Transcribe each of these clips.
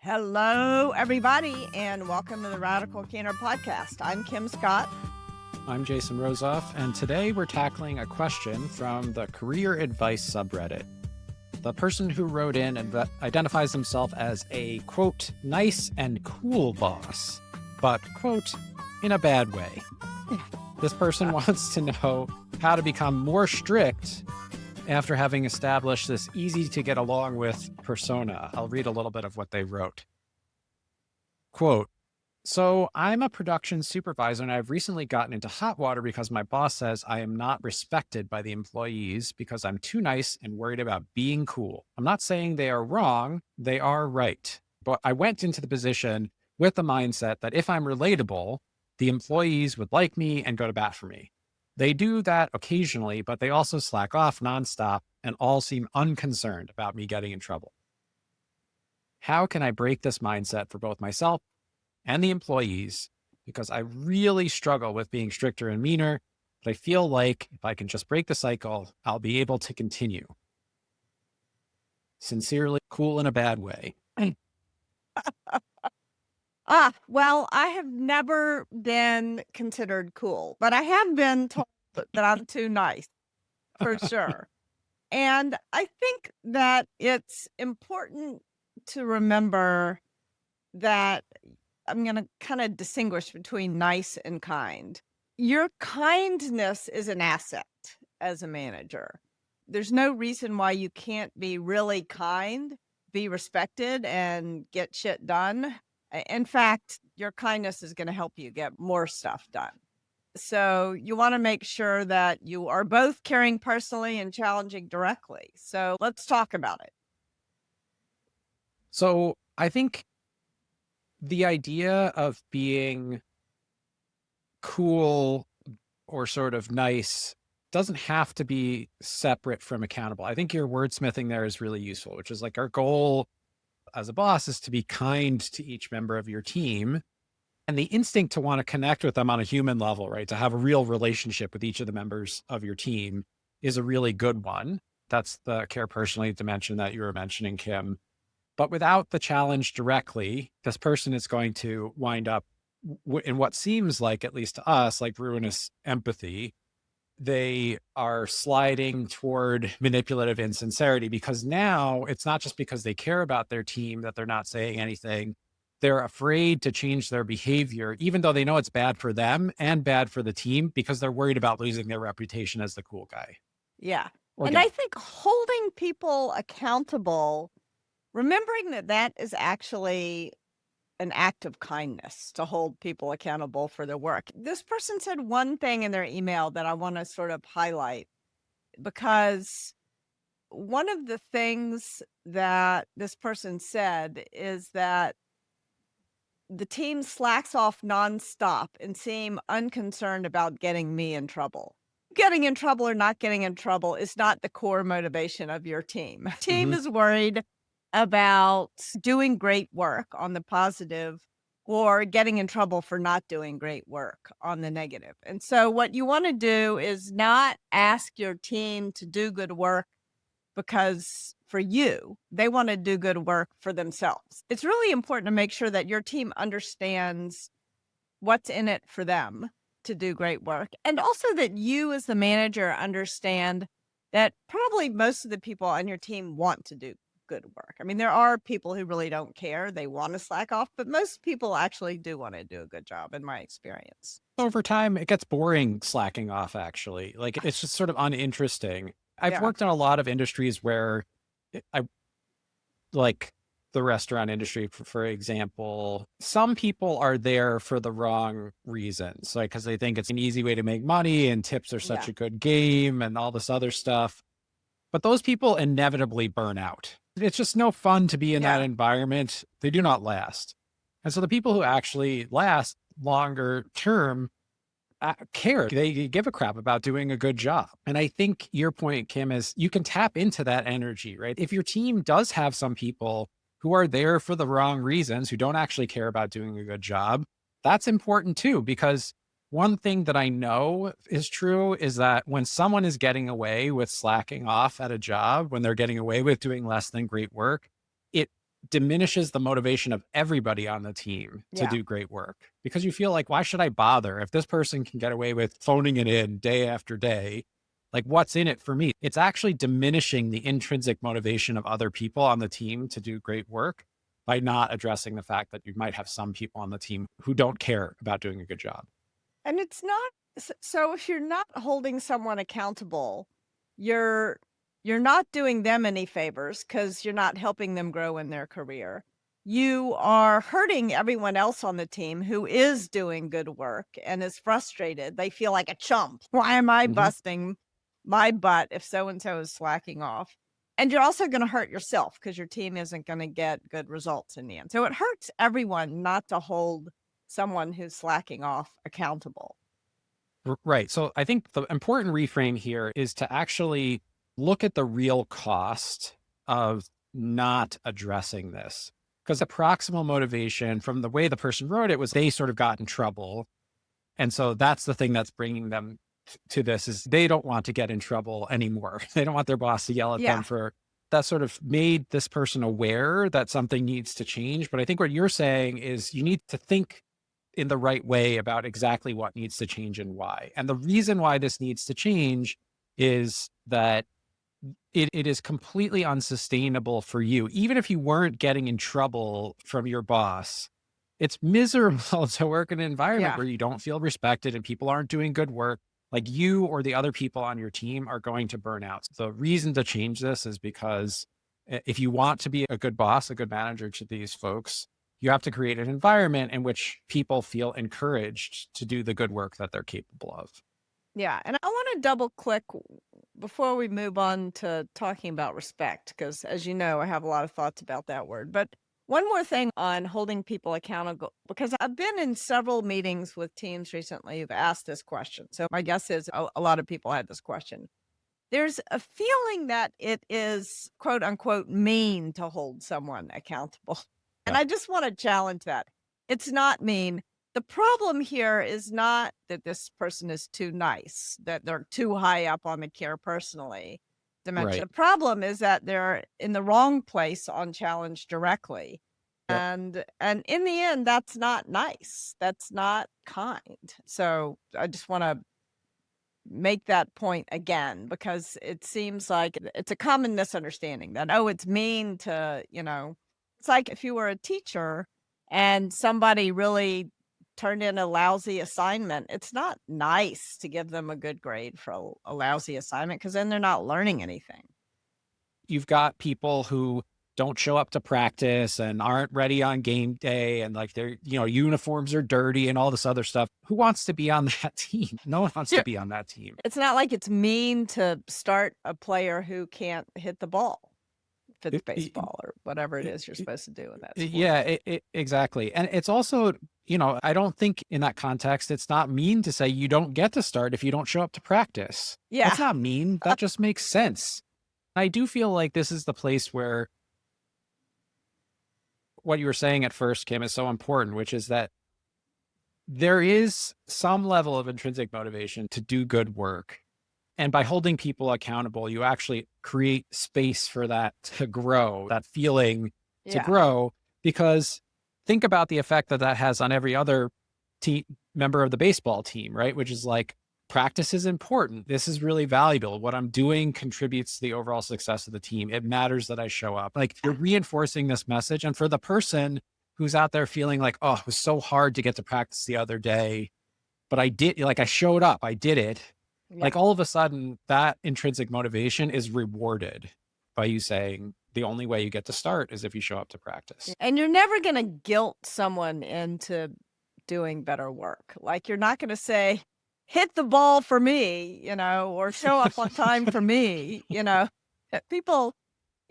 Hello, everybody, and welcome to the Radical Candor podcast. I'm Kim Scott. I'm Jason Rosoff, and today we're tackling a question from the career advice subreddit. The person who wrote in and identifies himself as a, quote, nice and cool boss, but, quote, in a bad way. This person wants to know how to become more strict after having established this easy to get along with persona. I'll read a little bit of what they wrote. Quote, so I'm a production supervisor and I've recently gotten into hot water because my boss says I am not respected by the employees because I'm too nice and worried about being cool. I'm not saying they are wrong, they are right. But I went into the position with the mindset that if I'm relatable, the employees would like me and go to bat for me. They do that occasionally, but they also slack off nonstop and all seem unconcerned about me getting in trouble. How can I break this mindset for both myself and the employees? Because I really struggle with being stricter and meaner, but I feel like if I can just break the cycle, I'll be able to continue. Sincerely, cool in a bad way. Well, I have never been considered cool, but I have been told that I'm too nice, for sure. And I think that it's important to remember that I'm going to kind of distinguish between nice and kind. Your kindness is an asset as a manager. There's no reason why you can't be really kind, be respected, and get shit done. In fact, your kindness is going to help you get more stuff done. So you want to make sure that you are both caring personally and challenging directly. So let's talk about it. So I think the idea of being cool or sort of nice doesn't have to be separate from accountable. I think your wordsmithing there is really useful, which is like our goal as a boss is to be kind to each member of your team. And the instinct to want to connect with them on a human level, right? To have a real relationship with each of the members of your team is a really good one. That's the care personally dimension that you were mentioning, Kim. But without the challenge directly, this person is going to wind up in what seems like, at least to us, like ruinous empathy. They are sliding toward manipulative insincerity because now it's not just because they care about their team that they're not saying anything. They're afraid to change their behavior, even though they know it's bad for them and bad for the team because they're worried about losing their reputation as the cool guy. Yeah. And I think holding people accountable, remembering that that is actually an act of kindness to hold people accountable for their work. This person said one thing in their email that I want to sort of highlight, because one of the things that this person said is that the team slacks off nonstop and seem unconcerned about getting me in trouble. Getting in trouble or not getting in trouble is not the core motivation of your team. Team is worried about doing great work on the positive or getting in trouble for not doing great work on the negative. And so what you want to do is not ask your team to do good work because for you, they want to do good work for themselves. It's really important to make sure that your team understands what's in it for them to do great work. And also that you as the manager understand that probably most of the people on your team want to do good work. I mean, there are people who really don't care. They want to slack off, but most people actually do want to do a good job in my experience. Over time, it gets boring slacking off, actually. Like, it's just sort of uninteresting. I've worked in a lot of industries where I like the restaurant industry, for example, some people are there for the wrong reasons, like because they think it's an easy way to make money and tips are such a good game and all this other stuff. But those people inevitably burn out. It's just no fun to be in that environment. They do not last. And so the people who actually last longer term care. They give a crap about doing a good job. And I think your point, Kim, is you can tap into that energy, right? If your team does have some people who are there for the wrong reasons, who don't actually care about doing a good job, that's important too, because one thing that I know is true is that when someone is getting away with slacking off at a job, when they're getting away with doing less than great work, it diminishes the motivation of everybody on the team to Yeah. do great work, because you feel like, why should I bother if this person can get away with phoning it in day after day? Like, what's in it for me? It's actually diminishing the intrinsic motivation of other people on the team to do great work by not addressing the fact that you might have some people on the team who don't care about doing a good job. And it's not so if you're not holding someone accountable, you're you're not doing them any favors because you're not helping them grow in their career. You are hurting everyone else on the team who is doing good work and is frustrated. They feel like a chump. Why am I Mhm. busting my butt if so and so is slacking off? And you're also going to hurt yourself because your team isn't going to get good results in the end. So it hurts everyone not to hold someone who's slacking off accountable. Right. So I think the important reframe here is to actually look at the real cost of not addressing this. Because the proximal motivation from the way the person wrote it was they sort of got in trouble. And so that's the thing that's bringing them to this, is they don't want to get in trouble anymore. They don't want their boss to yell at them Yeah. for that. Sort of made this person aware that something needs to change. But I think what you're saying is you need to think in the right way about exactly what needs to change and why. And the reason why this needs to change is that it is completely unsustainable for you. Even if you weren't getting in trouble from your boss, it's miserable to work in an environment Yeah. where you don't feel respected and people aren't doing good work. Like, you or the other people on your team are going to burn out. The reason to change this is because if you want to be a good boss, a good manager to these folks, you have to create an environment in which people feel encouraged to do the good work that they're capable of. Yeah. And I want to double click before we move on to talking about respect, because as you know, I have a lot of thoughts about that word. But one more thing on holding people accountable, because I've been in several meetings with teams recently who've asked this question. So my guess is a lot of people had this question. There's a feeling that it is quote unquote mean to hold someone accountable. And Yeah. I just want to challenge that. It's not mean. The problem here is not that this person is too nice, that they're too high up on the care personally dimension. Right. The problem is that they're in the wrong place on challenge directly. Yep. And in the end, that's not nice. That's not kind. So I just want to make that point again because it seems like it's a common misunderstanding that, oh, it's mean to, it's like if you were a teacher and somebody really turned in a lousy assignment, it's not nice to give them a good grade for a lousy assignment because then they're not learning anything. You've got people who don't show up to practice and aren't ready on game day, and like their uniforms are dirty and all this other stuff. Who wants to be on that team? No one wants to Yeah. be on that team. It's not like it's mean to start a player who can't hit the ball, if it's It- it- baseball or whatever it it- is you're it- supposed to do in that sport. yeah, exactly. And it's also, I don't think in that context it's not mean to say you don't get to start if you don't show up to practice. Yeah. That's not mean. That just makes sense. I do feel like this is the place where what you were saying at first, Kim, is so important, which is that there is some level of intrinsic motivation to do good work. And by holding people accountable, you actually create space for that to grow, that feeling to Yeah. grow. Because think about the effect that that has on every other team member of the baseball team, right? Which is like, practice is important. This is really valuable. What I'm doing contributes to the overall success of the team. It matters that I show up. Like, you're reinforcing this message. And for the person who's out there feeling like, oh, it was so hard to get to practice the other day, but I did, like, I showed up, I did it. Like, Yeah. all of a sudden, that intrinsic motivation is rewarded by you saying the only way you get to start is if you show up to practice. And you're never gonna guilt someone into doing better work. Like, you're not gonna say, "Hit the ball for me," or "Show up on time for me," People,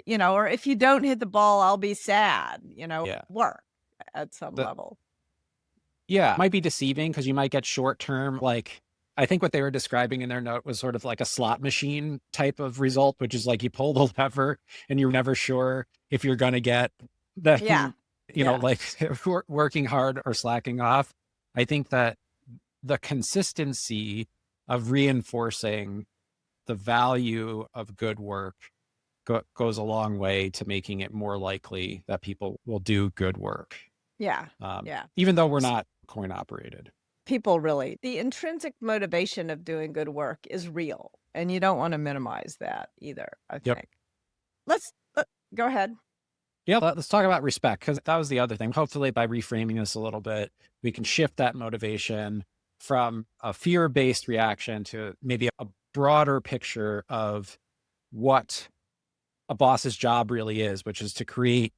or "If you don't hit the ball, I'll be sad," Yeah. work at some The, level. yeah. It might be deceiving because you might get short term, like, I think what they were describing in their note was sort of like a slot machine type of result, which is like you pull the lever and you're never sure if you're going to get Yeah. them, Yeah. like working hard or slacking off. I think that the consistency of reinforcing the value of good work goes a long way to making it more likely that people will do good work, Yeah. Yeah. even though we're not coin operated. People really the intrinsic motivation of doing good work is real, and you don't wanna minimize that either, I Yep. think. Let's go ahead. Yeah, let's talk about respect, because that was the other thing. Hopefully, by reframing this a little bit, we can shift that motivation from a fear based reaction to maybe a broader picture of what a boss's job really is, which is to create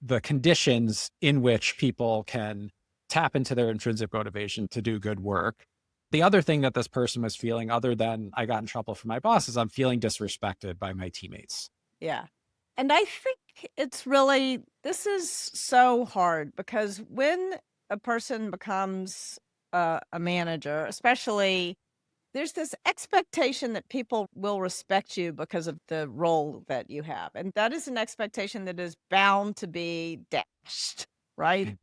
the conditions in which people can tap into their intrinsic motivation to do good work. The other thing that this person was feeling, other than I got in trouble from my boss, is I'm feeling disrespected by my teammates. Yeah. And I think it's really this is so hard because when a person becomes a manager, especially, there's this expectation that people will respect you because of the role that you have. And that is an expectation that is bound to be dashed, right?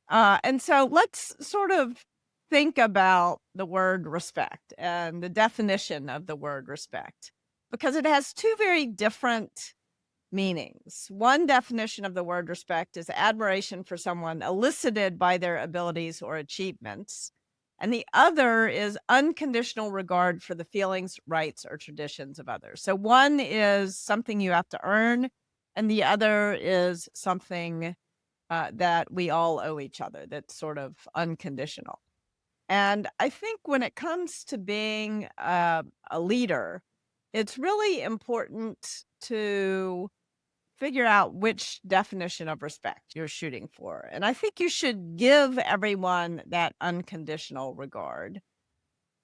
And so let's sort of think about the word respect and the definition of the word respect because it has two very different meanings. One definition of the word respect is admiration for someone elicited by their abilities or achievements. And the other is unconditional regard for the feelings, rights, or traditions of others. So one is something you have to earn, and the other is something that we all owe each other that's sort of unconditional. And I think when it comes to being a leader, it's really important to figure out which definition of respect you're shooting for. And I think you should give everyone that unconditional regard,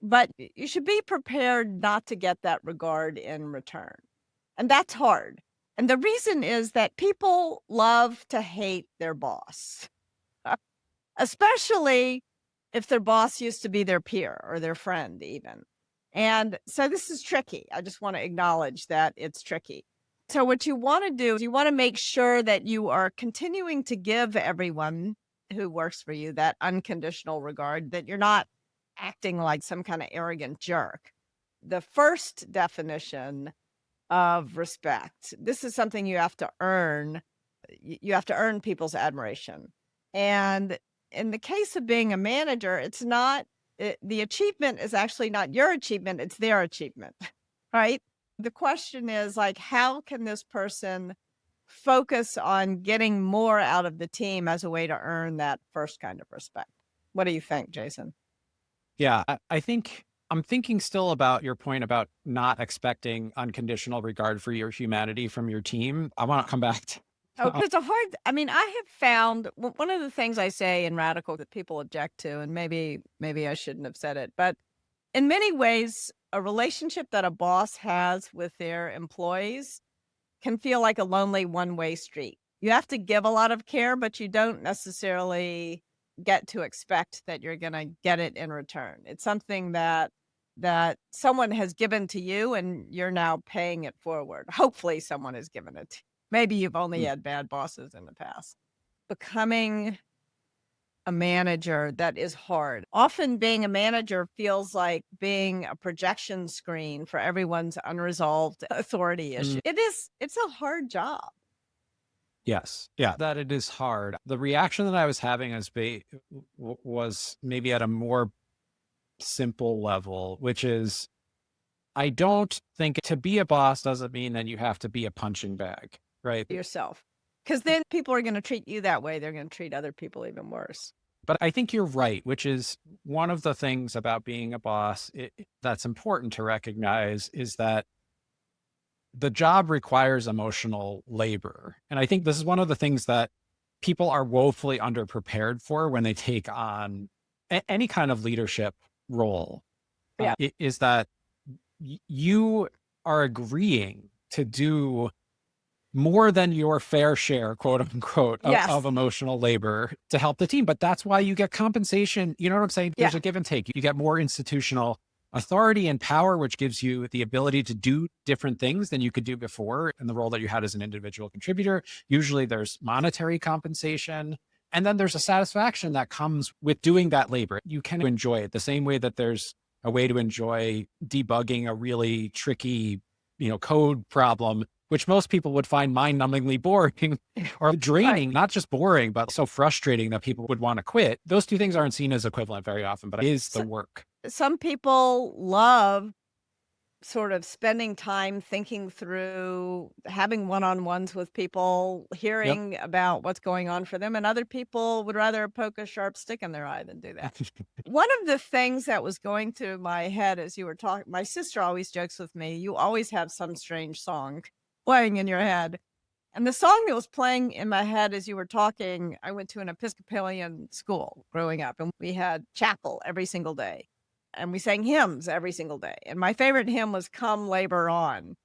but you should be prepared not to get that regard in return. And that's hard. And the reason is that people love to hate their boss, especially if their boss used to be their peer or their friend, even. And so this is tricky. I just want to acknowledge that it's tricky. So, what you want to do is you want to make sure that you are continuing to give everyone who works for you that unconditional regard, that you're not acting like some kind of arrogant jerk. The first definition of respect, this is something you have to earn. You have to earn people's admiration. And in the case of being a manager, it's not, the achievement is actually not your achievement, it's their achievement, right? The question is like, how can this person focus on getting more out of the team as a way to earn that first kind of respect? What do you think, Jason? Yeah, I think I'm thinking still about your point about not expecting unconditional regard for your humanity from your team. I want to come back to. Oh, because a hard, I mean, I have found one of the things I say in Radical that people object to, and maybe I shouldn't have said it, but in many ways, a relationship that a boss has with their employees can feel like a lonely one-way street. You have to give a lot of care, but you don't necessarily get to expect that you're going to get it in return. It's something that someone has given to you and you're now paying it forward. Hopefully someone has given it. Maybe you've only had bad bosses in the past. Becoming a manager, that is hard. Often being a manager feels like being a projection screen for everyone's unresolved authority issue. It's a hard job. Yes. Yeah, that it is hard. The reaction that I was having was maybe at a more simple level, which is I don't think to be a boss doesn't mean that you have to be a punching bag, right? Yourself. Because then people are going to treat you that way. They're going to treat other people even worse. But I think you're right, which is one of the things about being a boss that's important to recognize is that the job requires emotional labor. And I think this is one of the things that people are woefully underprepared for when they take on any kind of leadership role. Yeah. Is that you are agreeing to do more than your fair share, quote unquote, Yes. of emotional labor to help the team. But that's why you get compensation. You know what I'm saying? There's Yeah. a give and take. You get more institutional authority and power, which gives you the ability to do different things than you could do before in the role that you had as an individual contributor. Usually there's monetary compensation. And then there's a satisfaction that comes with doing that labor. You can enjoy it the same way that there's a way to enjoy debugging a really tricky, code problem. which most people would find mind-numbingly boring or Right. draining, not just boring, but so frustrating that people would want to quit. Those two things aren't seen as equivalent very often, but it is the So, work. some people love sort of spending time thinking through, having one-on-ones with people, Yep. hearing about what's going on for them, and other people would rather poke a sharp stick in their eye than do that. One of the things that was going through my head as you were talking, my sister always jokes with me, "You always have some strange song playing in your head." And the song that was playing in my head as you were talking, I went to an Episcopalian school growing up, and we had chapel every single day, and we sang hymns every single day. And my favorite hymn was "Come Labor On."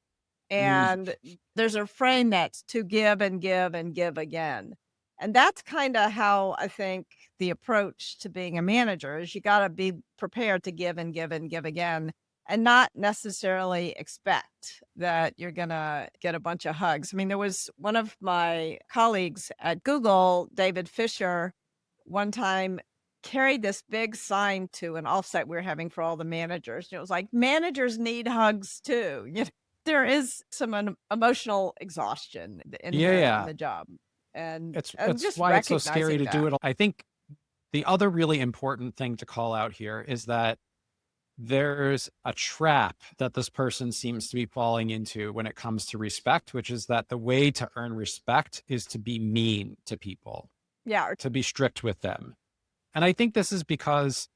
Mm, And there's a refrain that's "to give and give and give again." And that's kinda how I think the approach to being a manager is you gotta be prepared to give and give and give again, and not necessarily expect that you're gonna get a bunch of hugs. I mean, there was one of my colleagues at Google, David Fisher, one time carried this big sign to an offsite we were having for all the managers. And it was like, "Managers need hugs too." There is some emotional exhaustion yeah, inherent in yeah. the job, and It's just why it's so scary recognizing to do that. it. I think the other really important thing to call out here is that there's a trap that this person seems to be falling into when it comes to respect, which is that the way to earn respect is to be mean to people, Yeah, or to be strict with them. And I think this is because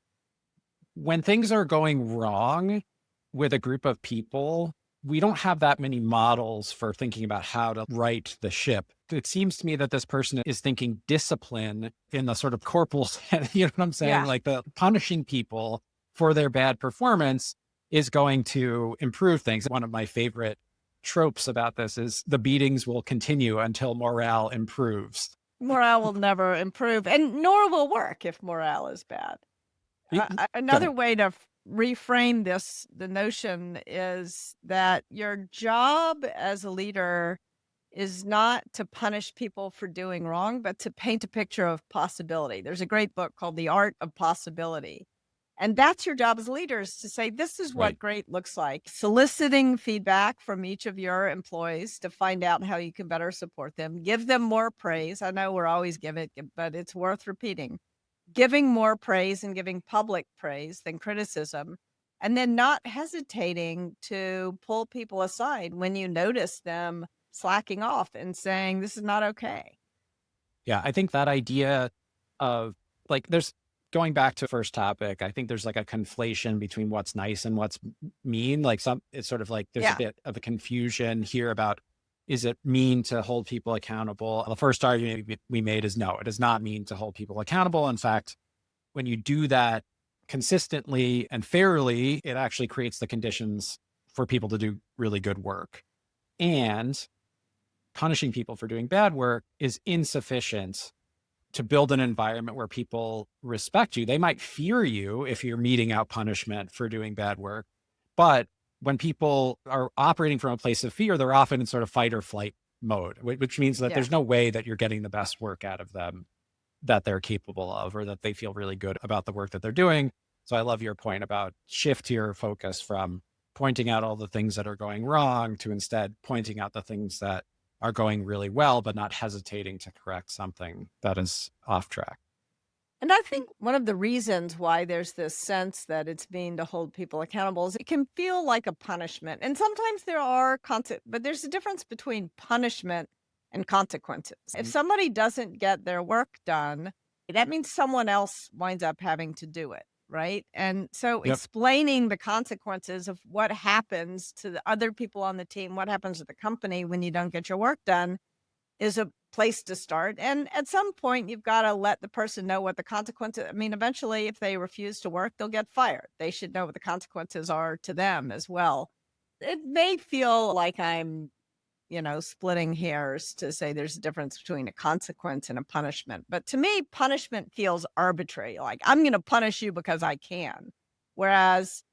when things are going wrong with a group of people, we don't have that many models for thinking about how to right the ship. It seems to me that this person is thinking discipline in the sort of corporal sense, you know what I'm saying? yeah. Like the punishing people for their bad performance is going to improve things. One of my favorite tropes about this is the beatings will continue until morale improves. Morale will never improve, and nor will work if morale is bad. Go Another ahead. way to reframe this, the notion is that your job as a leader is not to punish people for doing wrong, but to paint a picture of possibility. There's a great book called The Art of Possibility. And that's your job as leaders to say, this is Right. what great looks like. Soliciting feedback from each of your employees to find out how you can better support them. Give them more praise. I know we're always giving it, but it's worth repeating. Giving more praise and giving public praise than criticism. And then not hesitating to pull people aside when you notice them slacking off and saying, this is not okay. Yeah, I think that idea of like there's going back to first topic, I think there's like a conflation between what's nice and what's mean. Like some it's sort of like there's a Yeah. bit of a confusion here about is it mean to hold people accountable? The first argument we made is no, it does not mean to hold people accountable. In fact, when you do that consistently and fairly, it actually creates the conditions for people to do really good work. And punishing people for doing bad work is insufficient to build an environment where people respect you. They might fear you if you're meting out punishment for doing bad work. But when people are operating from a place of fear, they're often in sort of fight or flight mode, which means that Yeah. there's no way that you're getting the best work out of them that they're capable of or that they feel really good about the work that they're doing. So I love your point about shift your focus from pointing out all the things that are going wrong to instead pointing out the things that are going really well, but not hesitating to correct something that is off track. And I think one of the reasons why there's this sense that it's being to hold people accountable is it can feel like a punishment. And sometimes there are but there's a difference between punishment and consequences. If Mhm. somebody doesn't get their work done, that means someone else winds up having to do it, right? And so Yep. explaining the consequences of what happens to the other people on the team, what happens to the company when you don't get your work done is a place to start, and at some point, you've gotta let the person know what the consequences. I mean, eventually, if they refuse to work, they'll get fired. They should know what the consequences are to them as well. It may feel like I'm, splitting hairs to say there's a difference between a consequence and a punishment, but to me, punishment feels arbitrary, like, "I'm gonna punish you because I can," whereas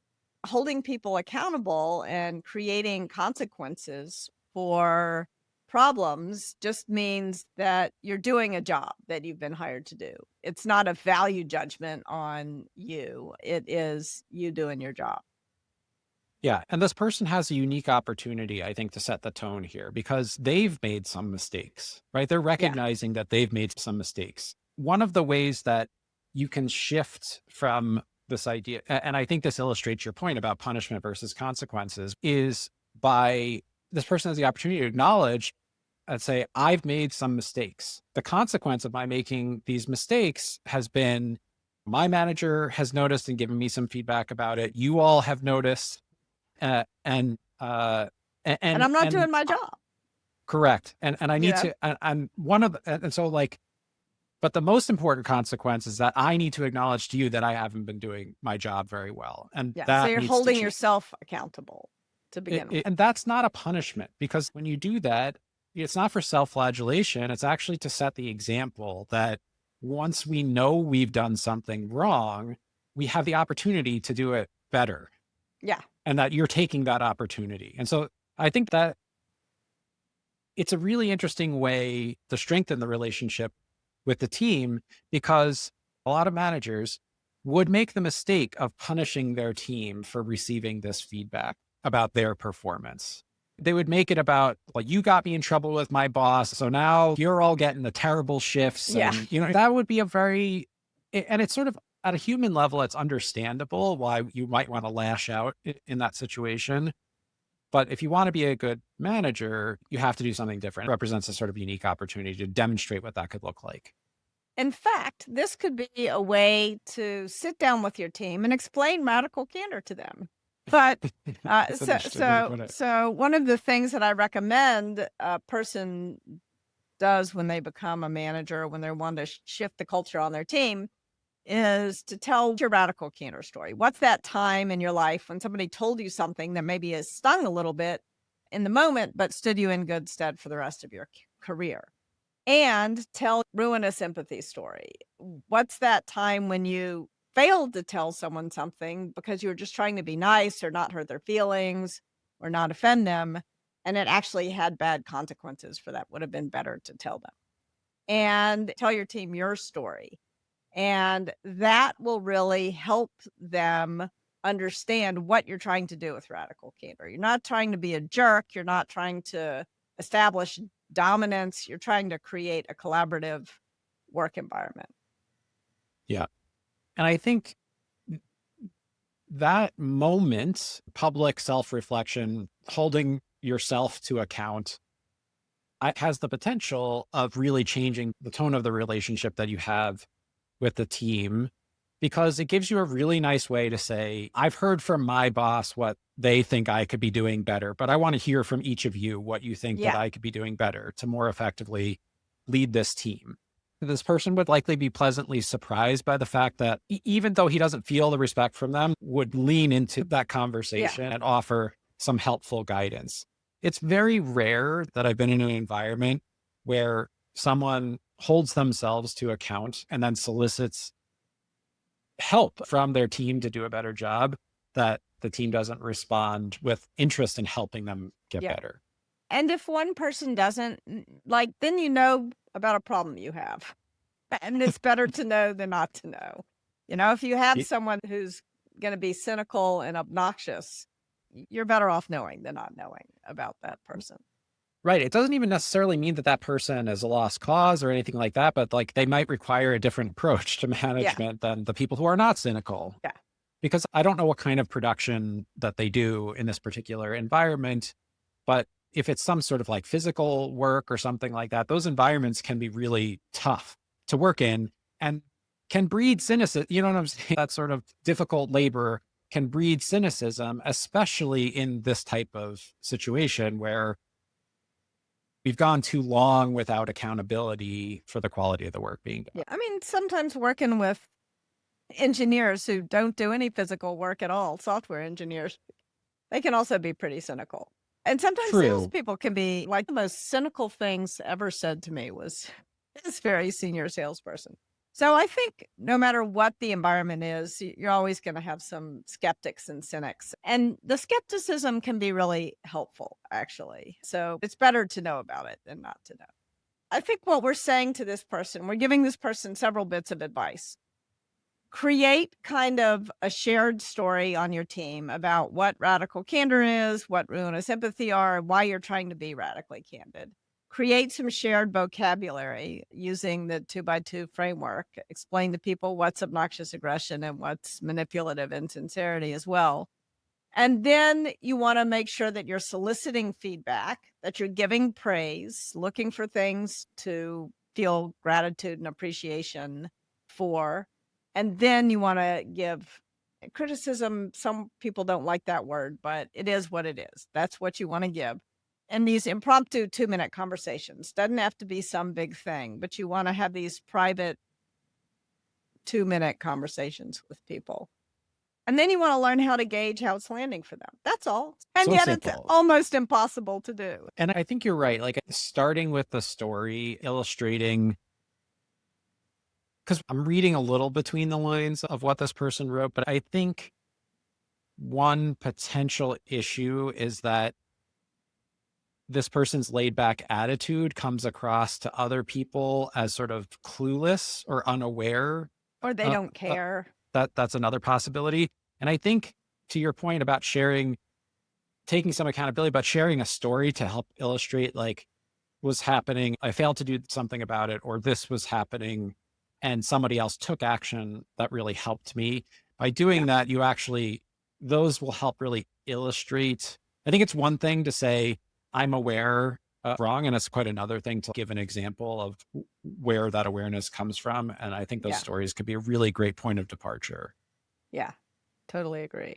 holding people accountable and creating consequences for problems just means that you're doing a job that you've been hired to do. It's not a value judgment on you. It is you doing your job. Yeah. And this person has a unique opportunity, I think, to set the tone here because they've made some mistakes, right? They're Yeah. recognizing that they've made some mistakes. One of the ways that you can shift from this idea, and I think this illustrates your point about punishment versus consequences, is by this person has the opportunity to acknowledge and say, I've made some mistakes. The consequence of my making these mistakes has been my manager has noticed and given me some feedback about it. You all have noticed uh, and uh, And I'm not and doing my job, correct. And I you need know? to. And one of the, and so like, but the most important consequence is that I need to acknowledge to you that I haven't been doing my job very well, and Yeah. So that you're needs to holding change. yourself accountable to begin with. And that's not a punishment because when you do that, it's not for self-flagellation. It's actually to set the example that once we know we've done something wrong, we have the opportunity to do it better, Yeah. and that you're taking that opportunity. And so I think that it's a really interesting way to strengthen the relationship with the team because a lot of managers would make the mistake of punishing their team for receiving this feedback about their performance. They would make it about, like, you got me in trouble with my boss. So now you're all getting the terrible shifts. Yeah. And, that would be and it's sort of at a human level, it's understandable why you might want to lash out in that situation. But if you want to be a good manager, you have to do something different. It represents a sort of unique opportunity to demonstrate what that could look like. In fact, this could be a way to sit down with your team and explain radical candor to them. But That's an interesting way to put it. so one of the things that I recommend a person does when they become a manager, when they want to shift the culture on their team, is to tell your radical candor story. What's that time in your life when somebody told you something that maybe has stung a little bit in the moment, but stood you in good stead for the rest of your career? And tell ruinous empathy story. What's that time when you failed to tell someone something because you were just trying to be nice or not hurt their feelings or not offend them, and it actually had bad consequences for that? Would have been better to tell them. And tell your team your story. And that will really help them understand what you're trying to do with radical candor. You're not trying to be a jerk. You're not trying to establish dominance. You're trying to create a collaborative work environment. Yeah. And I think that moment, public self reflection, holding yourself to account, has the potential of really changing the tone of the relationship that you have with the team because it gives you a really nice way to say, I've heard from my boss what they think I could be doing better, but I want to hear from each of you what you think that Yeah. I could be doing better to more effectively lead this team. This person would likely be pleasantly surprised by the fact that even though he doesn't feel the respect from them, would lean into that Yeah. conversation and offer some helpful guidance. It's very rare that I've been in an environment where someone holds themselves to account and then solicits help from their team to do a better job, that the team doesn't respond with interest in helping them get Yeah. better. And if one person doesn't, like, then you know about a problem you have. And it's better to know than not to know. If you have Y- someone who's going to be cynical and obnoxious, you're better off knowing than not knowing about that person. Right. It doesn't even necessarily mean that that person is a lost cause or anything like that, but like they might require a different approach to Yeah. management than the people who are not cynical. Yeah. Because I don't know what kind of production that they do in this particular environment, but if it's some sort of like physical work or something like that, those environments can be really tough to work in and can breed cynicism. You know what I'm saying? That sort of difficult labor can breed cynicism, especially in this type of situation where we've gone too long without accountability for the quality of the work being Yeah. done. I mean, sometimes working with engineers who don't do any physical work at all, software engineers, they can also be pretty cynical. And sometimes True. salespeople can be like the most cynical things ever said to me was this very senior salesperson. So I think no matter what the environment is, you're always going to have some skeptics and cynics. And the skepticism can be really helpful, actually. So it's better to know about it than not to know. I think what we're saying to this person, we're giving this person several bits of advice. Create kind of a shared story on your team about what radical candor is, what ruinous empathy are, and why you're trying to be radically candid. Create some shared vocabulary using the 2x2 framework. Explain to people what's obnoxious aggression and what's manipulative insincerity as well. And then you want to make sure that you're soliciting feedback, that you're giving praise, looking for things to feel gratitude and appreciation for. And then you want to give criticism. Some people don't like that word, but it is what it is. That's what you want to give. And these impromptu 2-minute conversations doesn't have to be some big thing, but you want to have these private 2-minute conversations with people. And then you wanna learn how to gauge how it's landing for them. That's all. And So yet it's simple. almost impossible to do. And I think you're right. Like starting with the story, illustrating, because I'm reading a little between the lines of what this person wrote, but I think one potential issue is that this person's laid back attitude comes across to other people as sort of clueless or unaware. Or they Uh, don't care. that's another possibility. And I think to your point about sharing, taking some accountability, but sharing a story to help illustrate like was happening. I failed to do something about it, or this was happening and somebody else took action that really helped me. By Yeah, doing that, you actually, those will help really illustrate. I think it's one thing to say, I'm aware of wrong. And it's quite another thing to give an example of where that awareness comes from. And I think those yeah, stories could be a really great point of departure. yeah. Totally agree.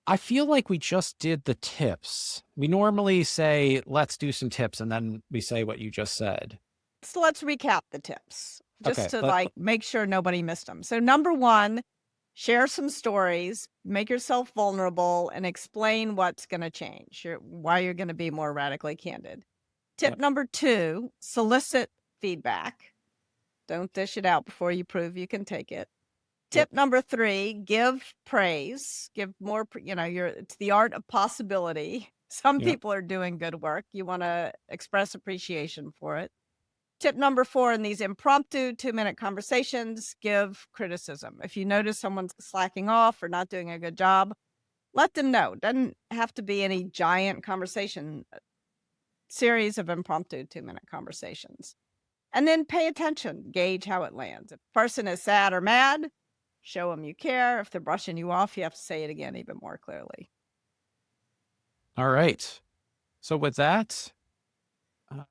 I feel like we just did the tips. We normally say, let's do some tips, and then we say what you just said. So let's recap the tips just Okay. to, like, make sure nobody missed them. So number 1, share some stories, make yourself vulnerable, and explain what's gonna change, why you're gonna be more radically candid. Tip Yep. number 2, solicit feedback. Don't dish it out before you prove you can take it. Yep. Tip number 3, give praise, give more, it's the art of possibility. Some Yep. people are doing good work. You want to express appreciation for it. Tip number 4, in these impromptu 2-minute conversations, give criticism. If you notice someone's slacking off or not doing a good job, let them know. Doesn't have to be any giant conversation, series of impromptu 2-minute conversations. And then pay attention, gauge how it lands. If a person is sad or mad, show them you care. If they're brushing you off, you have to say it again even more clearly. All right. So with that,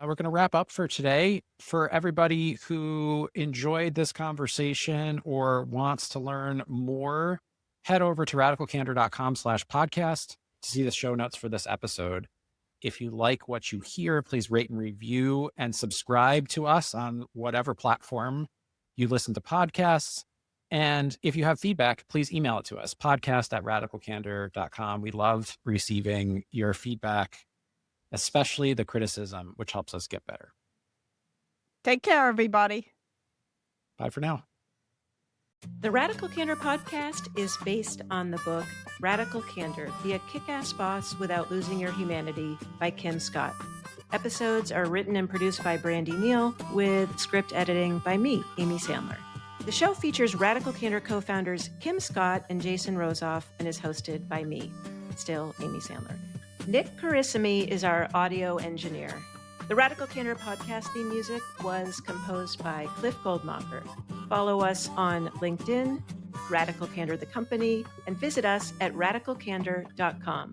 we're going to wrap up for today. For everybody who enjoyed this conversation or wants to learn more, head over to radicalcandor.com/podcast to see the show notes for this episode. If you like what you hear, please rate and review and subscribe to us on whatever platform you listen to podcasts. And if you have feedback, please email it to us, podcast@radicalcandor.com. We love receiving your feedback, especially the criticism, which helps us get better. Take care, everybody. Bye for now. The Radical Candor podcast is based on the book Radical Candor, Be a Kick-Ass Boss Without Losing Your Humanity by Kim Scott. Episodes are written and produced by Brandy Neal with script editing by me, Amy Sandler. The show features Radical Candor co-founders Kim Scott and Jason Rosoff and is hosted by me, still Amy Sandler. Nick Carissimi is our audio engineer. The Radical Candor podcast theme music was composed by Cliff Goldmacher. Follow us on LinkedIn, Radical Candor the Company, and visit us at radicalcandor.com.